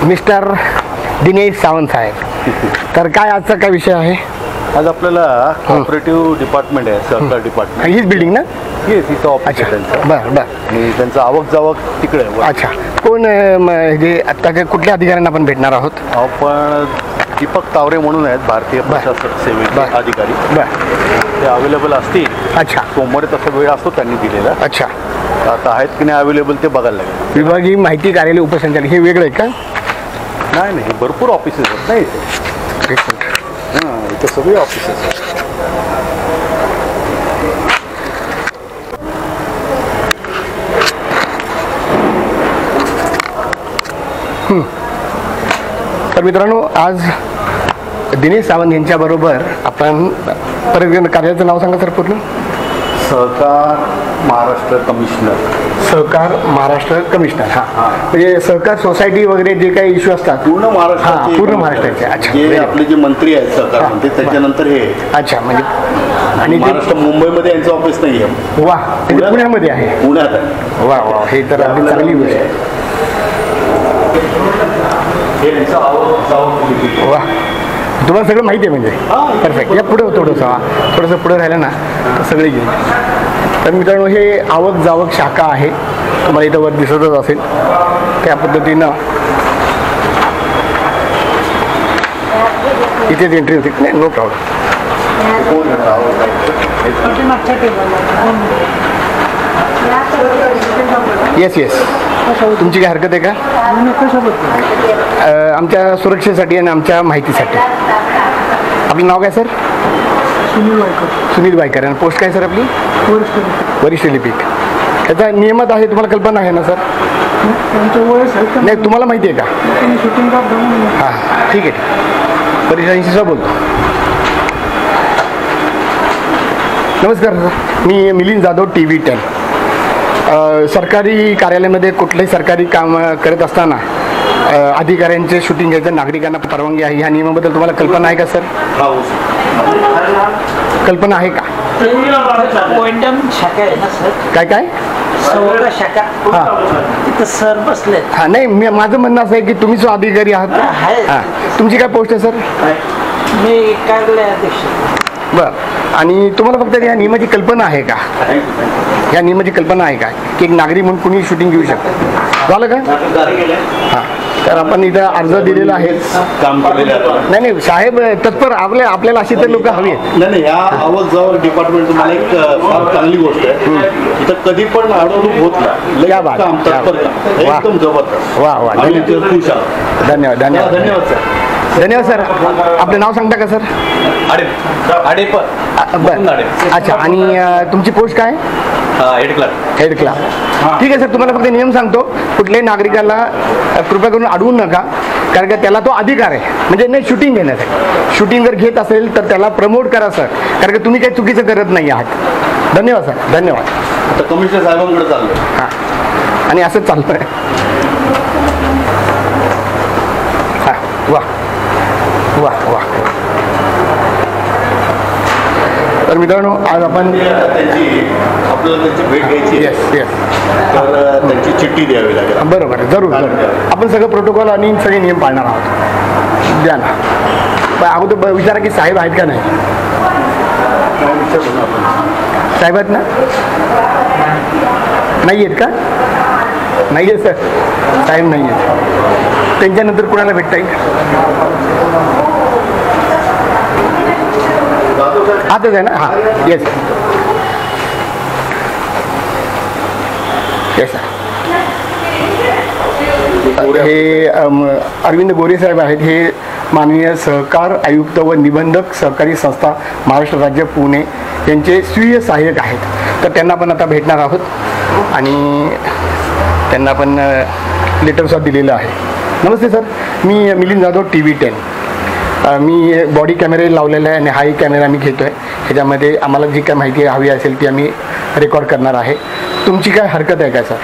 Mister Dinesh Sawant साहेब. तर काय आजचा काय विषय आहे? आज आपल्याला कॉपरेटिव्ह डिपार्टमेंट आहे, सहकार डिपार्टमेंट. हीच बिल्डिंग ना? येस, इथं ऑफिस आहे त्यांचं. बरं बरं. आणि त्यांचं आवक जावक तिकडे आहे. अच्छा. कोण जे आता कुठल्या अधिकाऱ्यांना आपण भेटणार आहोत? आपण दीपक तावरे म्हणून आहेत, भारतीय प्रशासक सेवेचे अधिकारी. बरं. ते अवेलेबल असतील. अच्छा. सोमवारी तसा वेळ असतो त्यांनी दिलेला. अच्छा. आता आहेत की नाही अवेलेबल ते बघायला लागेल. विभागीय माहिती कार्यालय उपसंचालक हे वेगळं आहे का? नाही, भरपूर ऑफिसेस आहेत नाही इथे. हां, इथं सगळे ऑफिसेस आहेत. तर मित्रांनो, आज दिनेश सावंत यांच्याबरोबर आपण परत कार्यालयाचं नाव सांगा सर पूर्ण. सहकार महाराष्ट्र कमिशनर. सहकार महाराष्ट्र कमिशनर. हां, म्हणजे सहकार सोसायटी वगैरे जे काही इश्यू असतात पूर्ण महाराष्ट्राचे. पूर्ण महाराष्ट्राचे. अच्छा. जे आपले जे मंत्री आहेत सहकार मंत्री त्याच्यानंतर हे. अच्छा. म्हणजे आणि महाराष्ट्र मुंबईमध्ये यांचं ऑफिस नाही आहे. वा, पुण्यामध्ये आहे. पुण्यात आहे. वा वा, हे तर अगदी चांगली गोष्ट आहे. वा, तुम्हाला सगळं माहिती आहे म्हणजे परफेक्ट. या पुढं थोडंसं पुढं राहिलं ना तर सगळे घेईल. तर मित्रांनो, हे आवक जावक शाखा आहे, तुम्हाला इथं वर दिसतच असेल. त्या पद्धतीनं इथेच एंट्री होती. नाही, नो प्रॉब्लेम. Yes yes. तुमची काय हरकत आहे का? आमच्या सुरक्षेसाठी आणि आमच्या माहितीसाठी. आपलं नाव काय सर? सुनील वायकर. आणि पोस्ट काय सर आपली? वरिष्ठ लिपिक. त्याचा नियमात आहे, तुम्हाला कल्पना आहे ना सर? नाही, तुम्हाला माहिती आहे का? हां, ठीक आहे. वरिष्ठांशी सुद्धा बोलतो. नमस्कार सर, मी मिलिंद जाधव, TV10. सरकारी कार्यालयामध्ये कुठलंही सरकारी काम करत असताना अधिकाऱ्यांचे शूटिंग घ्यायचं नागरिकांना परवानगी आहे, ह्या नियमाबद्दल तुम्हाला कल्पना आहे का सर? कल्पना आहे का? काय काय शाखा? हां, सर बसले. हां. नाही, माझं म्हणणं असं आहे की तुम्ही जो अधिकारी आहात. हां, तुमची काय पोस्ट आहे सर? मी कार्यालय अध्यक्ष. बरं. आणि तुम्हाला फक्त या नियमाची कल्पना आहे का? या नियमाची कल्पना आहे का की एक नागरिक म्हणून कुणी शूटिंग घेऊ शकतं? झालं का? हां. तर आपण इथं अर्ज दिलेला आहे. काम केलेलं. नाही, साहेब तत्पर. आपल्याला अशी तर लोक हवी आहेत. नाही, या आवक जावक डिपार्टमेंट तुम्हाला एक फार चांगली गोष्ट आहे. इथं कधी पण अडवणूक होत नाही. काम तत्पर एकदम जबरदस्त. वा वा, धन्यवाद. धन्यवाद सर. धन्यवाद सर. आपलं नाव सांगता का सर? बरं. अच्छा. आणि तुमची पोस्ट काय? Head class. ठीक आहे सर. तुम्हाला फक्त नियम सांगतो, कुठल्याही नागरिकाला कृपया करून अडवू नका, कारण का त्याला तो अधिकार आहे. म्हणजे नाही, शूटिंग घेण्यासाठी. शूटिंग जर घेत असेल तर त्याला प्रमोट करा सर, कारण का तुम्ही काही चुकीचं करत नाही आहात. धन्यवाद सर. धन्यवाद. आता कमिशनर साहेबांकडे चाललो. हां, आणि असंच चालतं आहे. हां, वा वा वा. तर मित्रांनो, आज आपण आपल्याला त्यांची भेट घ्यायची. Yes yes. तर त्यांची चिठ्ठी द्यावी लागेल. बरोबर आहे. जरूर. आपण सगळं प्रोटोकॉल आणि सगळे नियम पाळणार आहोत. द्या ना. अगोदर विचारा की साहेब आहेत का नाही? साहेब आहेत ना? नाही आहेत का? नाही आहेत सर. साहेब नाही आहेत. त्यांच्यानंतर कुणाला भेटता येईल? आताच आहे ना? हां, येस येस सर. हे अरविंद गोरे साहेब आहेत. हे माननीय सहकार आयुक्त व निबंधक सहकारी संस्था महाराष्ट्र राज्य पुणे यांचे स्वीय सहाय्यक आहेत. तर त्यांना पण आता भेटणार आहोत आणि त्यांना पण लेटरसुद्धा दिलेलं आहे. नमस्ते सर, मी मिलिंद जाधव, TV10. मी बॉडी कॅमेरे लावलेला आहे आणि हाही कॅमेरा मी घेतो आहे. ह्याच्यामध्ये आम्हाला जी काय माहिती हवी असेल ती आम्ही रेकॉर्ड करणार आहे. तुमची काय हरकत आहे काय सर?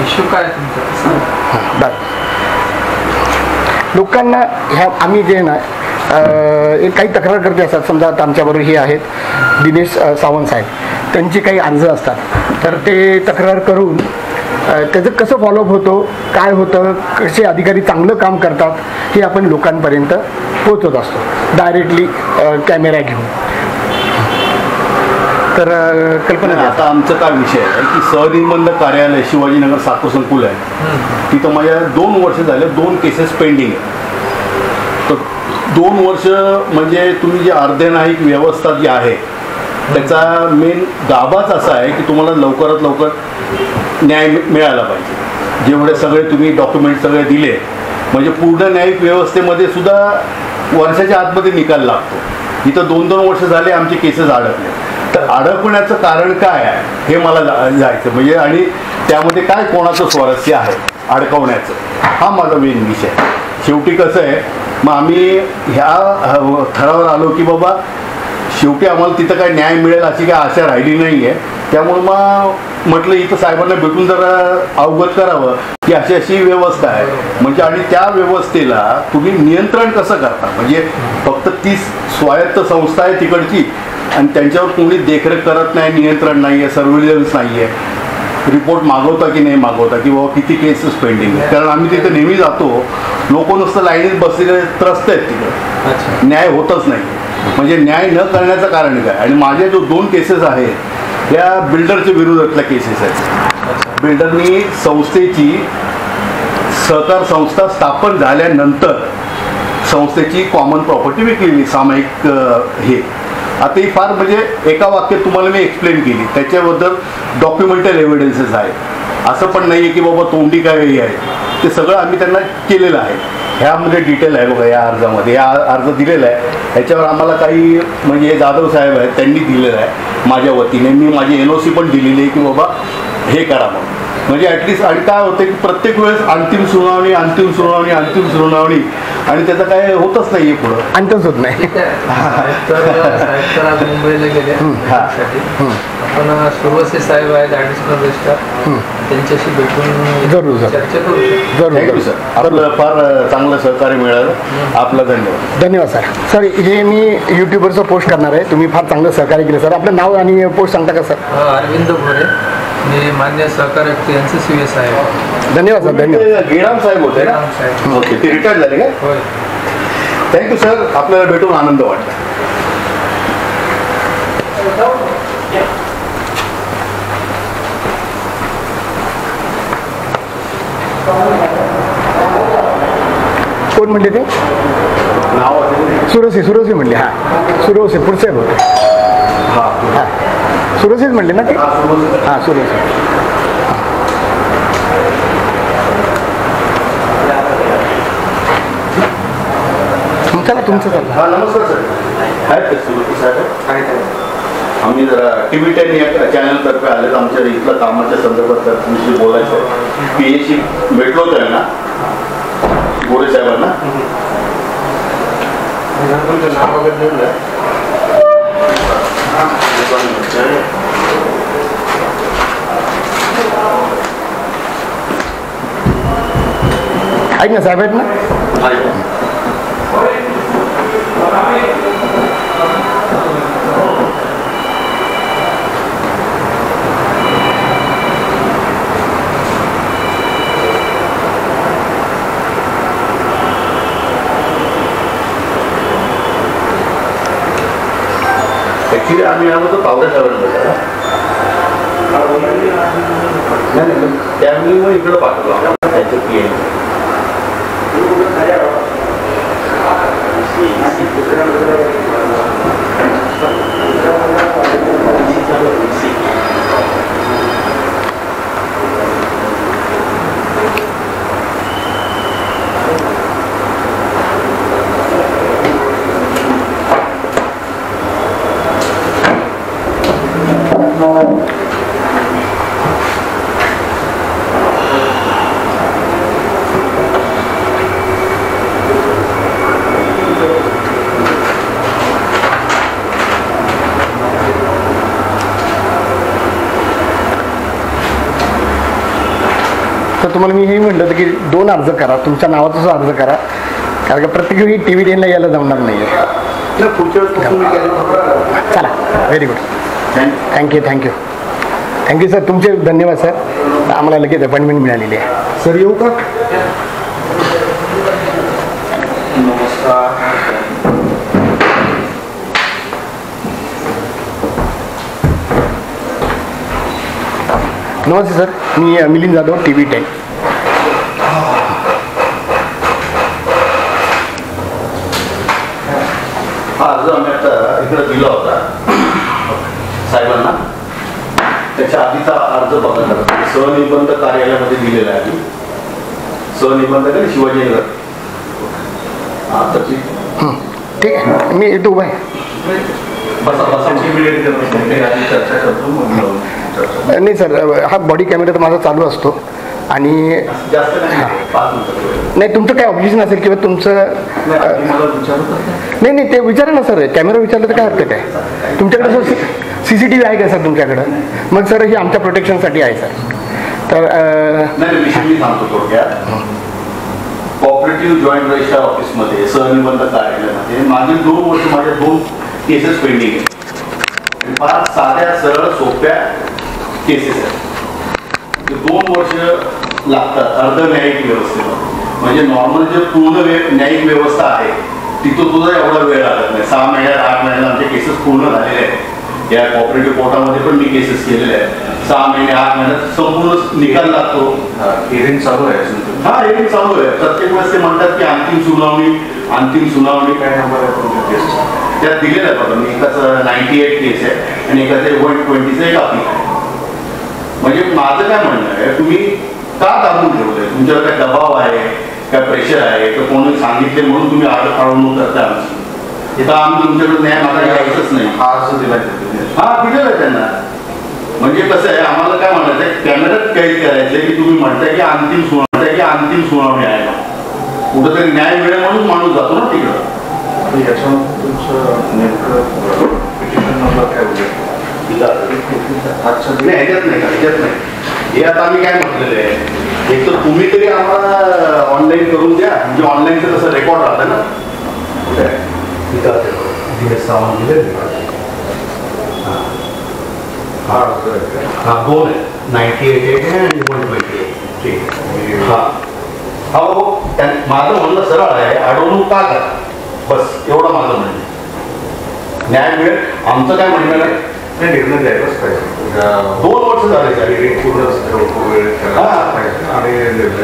इश्यू काय तुमचं? हां, बरं. लोकांना ह्या आम्ही जे ना एक काही तक्रार करते असतात. समजा आता आमच्याबरोबर हे आहेत दिनेश सावंत साहेब, त्यांचे काही अर्ज असतात. तर ते तक्रार करून त्याचं कसं फॉलोअप होतो, काय होतं, कसे अधिकारी चांगलं काम करतात हे आपण लोकांपर्यंत पोहोचवत असतो डायरेक्टली कॅमेरा घेऊन. तर कल्पना द्या. आता आमचा काय विषय आहे की सहनिर्बंध कार्यालय शिवाजीनगर साखर संकुल आहे, तिथं माझ्या 2 वर्ष झाले 2 केसेस पेंडिंग आहे. तर 2 वर्ष म्हणजे तुम्ही जी अर्धनायिक व्यवस्था जी आहे त्याचा मेन गाभाच असा आहे की तुम्हाला लवकरात लवकर न्याय मिळाला पाहिजे. जेवढे सगळे तुम्ही डॉक्युमेंट सगळे दिले म्हणजे पूर्ण न्यायिक व्यवस्थेमध्ये सुद्धा वर्षाच्या आतमध्ये निकाल लागतो. इथं 2-2 वर्ष झाले आमचे केसेस अडकले. तर अडकण्याचं कारण काय आहे हे मला जायचं म्हणजे आणि त्यामध्ये काय कोणाचं स्वारस्य आहे अडकवण्याचं, हा माझा मेन विषय. शेवटी कसं आहे मग आम्ही ह्या थरावर आलो की बाबा शेवटी आम्हाला तिथं काय न्याय मिळेल अशी काय आशा राहिली नाही आहे. त्यामुळे मग म्हटलं इथं साहेबांना भेटून जरा अवगत करावं की अशी अशी व्यवस्था आहे म्हणजे आणि त्या व्यवस्थेला तुम्ही नियंत्रण कसं करता. म्हणजे फक्त ती स्वायत्त संस्था आहे तिकडची आणि त्यांच्यावर कोणी देखरेख करत नाही, नियंत्रण नाही आहे, सर्व्हिलन्स नाही आहे. रिपोर्ट मागवता की नाही मागवता की बाबा किती केसेस पेंडिंग आहे. कारण आम्ही तिथे नेहमी जातो, लोक नुसतं लाईनीत बसलेले त्रस्त आहेत तिकडे, न्याय होतच नाही. म्हणजे न्याय न करण्याचं कारण काय. आणि माझ्या जो 2 केसेस आहेत या बिल्डरच्या विरोधातल्या केसेस आहेत. बिल्डरनी संस्थेची सहकार संस्था स्थापन झाल्यानंतर संस्थेची कॉमन प्रॉपर्टी विकलेली सामायिक हे. आता ही फार म्हणजे एका वाक्यात तुम्हाला मी एक्सप्लेन केली, त्याच्याबद्दल डॉक्युमेंटल एव्हिडन्सेस आहेत. असं पण नाही आहे की बाबा तोंडी काय आहे, ते सगळं आम्ही त्यांना केलेलं आहे. ह्यामध्ये डिटेल आहे बघा या अर्जामध्ये, हा अर्ज दिलेला आहे. ह्याच्यावर आम्हाला काही म्हणजे जाधव साहेब आहेत त्यांनी दिलेलं आहे माझ्या वतीने. मी माझी NOC पण दिलेली आहे की बाबा हे करा म्हणून. म्हणजे ॲटलिस्ट आणि काय होतं की प्रत्येक वेळेस अंतिम सुनावणी अंतिम सुनावणी अंतिम सुनावणी आणि त्याचं काय होतच नाही आहे पुढं, अंतच होत नाही. तर आज मुंबईला गेले आपण सुरवसे साहेब आहेत ॲडिशनल रजिस्ट्रार, त्यांच्याशी भेटून जरूर चर्चा करू. जरूर थँक्यू सर. आपलं फार चांगलं सहकार्य मिळालं. आपलं धन्यवाद. धन्यवाद सर. सर हे मी यूट्यूबवरचं पोस्ट करणार आहे, तुम्ही फार चांगलं सहकार्य केलं सर. आपलं नाव आणि पोस्ट सांगता का सर? अरविंद भोरे, मी मान्य सहकार यांचे CS आहे. धन्यवाद सर. धन्यवाद. गेडाम साहेब होते ना? साहेब. ओके, ते रिटायर्ड झाले काय? होय. Thank you sir. आपल्याला भेटून आनंद वाटला. कोण म्हणले ते? नाव सुरसे म्हणले. हां सुरसे पुढचे होते. हां सुरसेच म्हणले ना ते? हां सुरसे. चला तुमचं चला. हा नमस्कार सर. आहेत सुरुवाती साहेब. आम्ही जरा TV10 या चॅनलतर्फे आले. आमच्या इथलं कामाच्या संदर्भात तुमच्याशी बोलायचं आहे. PAशी भेटलो होतो ना गोरे साहेबांना. नाव वगैरे ऐक ना साहेब आहेत ना? ऍक्च्युली आम्ही आलो तर पावडे साहेबांना त्यामुळे मग इकडं पाठवलं त्यांचं PA. तर तुम्हाला मी हे म्हटलं होतं की 2 अर्ज करा, तुमच्या नावाचाच अर्ज करा, कारण का प्रत्येक वेळी TV10 ला यायला जमणार नाही आहे. पुढच्या वेळेस चला व्हेरी गुड. Thank you sir. तुमचे धन्यवाद सर. आम्हाला लगेच अपॉइंटमेंट मिळालेली आहे. सर येऊ का? नमस्कार. नमस्ते सर, मी मिलिंद जाधव, TV10. हा अर्ज आम्ही आता इकडे दिला होता साहेबांना. त्याच्या आधीचा अर्ज बघा जरा. सहनिबंध कार्यालयामध्ये दिलेला आहे. सहनिबंधक आहे शिवाजीनगर. हा तर ठीक आहे, मी येतो उभा आहे. बसा बसा. चर्चा करतो मग नाही सर, हा बॉडी कॅमेरा तर माझा चालू असतो आणि जास्त नाही 5 मिनिटं. नाही तुमचं काय ऑब्जेक्शन असेल किंवा तुमचं मला विचारत नाही ते विचारा ना सर. कॅमेरा विचारलं तर काय हरकत आहे? तुमच्याकडे सर CCTV आहे का सर तुमच्याकडं? मग सर ही आमच्या प्रोटेक्शनसाठी आहे सर. तर नाही विषय मी सांगतो थोडक्यात. कॉपरेटिव्ह जॉईंट रजिस्ट्रार ऑफिसमध्ये सहनिबंध कार्यालयामध्ये मागील 2 वर्ष माझ्या 2 केसेस पेंडिंग आहेत. 5 साध्या सरळ सोप्या केसेस आहेत. 2 वर्ष लागतात अर्ध न्यायिक व्यवस्थेला. म्हणजे नॉर्मल जे पूर्ण न्यायिक व्यवस्था आहे तिथं तुझा एवढा वेळ लागत नाही. 6 महिन्यात 8 महिन्यात आमचे केसेस पूर्ण झालेले आहेत. या कॉपरेटिव्ह कोर्टामध्ये पण मी केसेस केलेले आहेत. 6 महिने 8 महिन्यात संपूर्ण निकाल लागतो. हिअरिंग चालू आहे. हा हिअरिंग चालू आहे. प्रत्येक वेळेस ते म्हणतात की अंतिम सुनावणी काय नंबर आहे तुमच्या केसचा? त्यात दिलेलं आहे बघा. मी एकाचं 98 केस आहे आणि एकाचं 120चं एक अपील आहे. म्हणजे माझं काय म्हणणं आहे, तुम्ही का दाबून ठेवलंय? तुमच्यावर काय दबाव आहे, काय प्रेशर आहे, तर कोणी सांगितले म्हणून तुम्ही अडवणूक करता आमची? इथं आम्ही तुमच्याकडे न्याय मागायला यायचंच नाही. हा अर्ज दिला हा दिलेलं आहे त्यांना. म्हणजे कसं आहे, आम्हाला काय म्हणायचं आहे, कॅमेऱ्यात कैद करायचंय की तुम्ही म्हणताय की अंतिम सुनावणी आहे. कुठंतरी न्याय मिळेल म्हणून माणूस जातो ना तिकडं. याच्यामध्ये तुमचं नेमकं पिटिशन नंबर काय होईल? नाही ह्याच्यात नाही. हे आता आम्ही काय म्हटलेलं आहे, एक तर तुम्ही तरी आम्हाला ऑनलाईन करून द्या. म्हणजे ऑनलाईनचं कसं रेकॉर्ड राहतं ना. कुठे आहे? हा 2 आहे. 98 आहे आणि 120 आहे. ठीक आहे. हा हो माझं म्हणणं सरळ आहे, अडवणूक का करा बस एवढं माझं म्हणणं. न्याय मिळेल आमचं काय म्हणणं आहे. निर्णय द्यायलाच पाहिजे. 2 वर्ष झाले साहेब.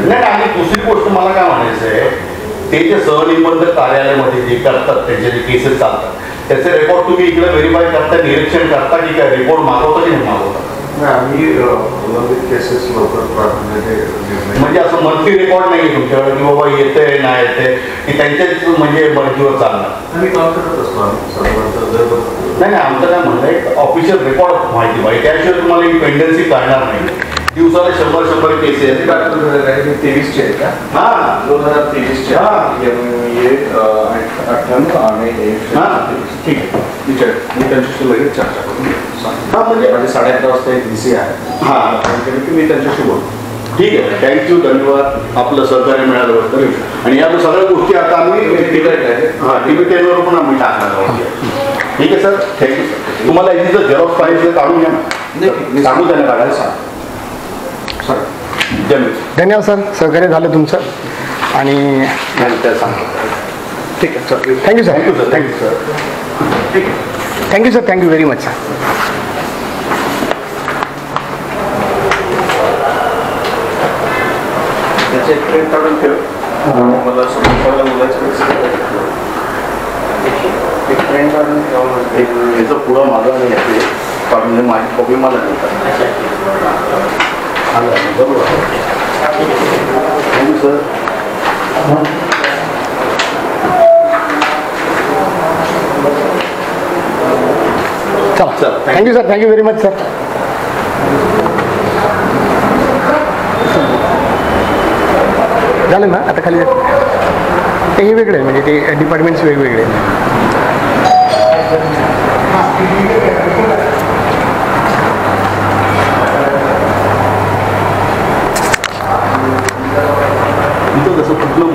नाही आणि दुसरी गोष्ट मला काय म्हणायचं आहे, ते जे सहनिबंध कार्यालयामध्ये जे करतात त्यांचे जे केसेस चालतात त्याचे रेकॉर्ड तुम्ही इकडे व्हेरीफाय करता, निरीक्षण करता की काय रिपोर्ट मागवता की नाही मागवता? आम्ही उल्लंघित केसेस लवकर प्राधान्य म्हणजे असं मंथली रेकॉर्ड नाही तुमच्याकडे की बाबा येतंय नाही येतंय की त्यांच्याच म्हणजे मर्जीवर चालणार? आम्ही काम करत असतो. आम्ही सर्वांचं नाही आमचं काय म्हणणं आहे, ऑफिशियल रेकॉर्ड माहिती पाहिजे. त्याशिवाय तुम्हाला ही पेंडन्सी काढणार नाही. दिवसाला 100 केसेस 23चे आहे का? हा 2023चे. हे 98 आणि ठीक आहे. मी त्यांच्याशी लगेच चर्चा करून हा म्हणजे 11:30 वाजता एक DC आहे. हा मी त्यांच्याशी बोलतो. ठीक आहे. थँक्यू, धन्यवाद आपलं सहकार्य मिळाल्याबद्दल. आणि या सगळ्या गोष्टी आता आम्ही TV10वर पण आम्ही टाकणार आहोत. ठीक आहे सर, थँक्यू सर. तुम्हाला याची जर झेरॉक्स पाहिजे काढून घ्या. सांगू त्यांना काढायला सांग. धन्यवाद सर, सहकार्य झालं तुमचं. आणि सांगतो. ठीक आहे sir. Thank you sir. Thank you sir. ठीक आहे. Thank you sir. Thank you very much sir. त्याचे एक प्रिंट काढून ठेव. मला समोरला मुलाचं एक प्रिंट काढून ठेवा. याचं पुढं माझं आणि याचे काढून माझी कॉपी मला देतात. बरोबर. Thank you sir. चला thank you sir. Thank you very much sir. झालं ना आता खाली ते हे वेगळे आहे, म्हणजे ते डिपार्टमेंट्स वेगवेगळे इथं जसं कुठलं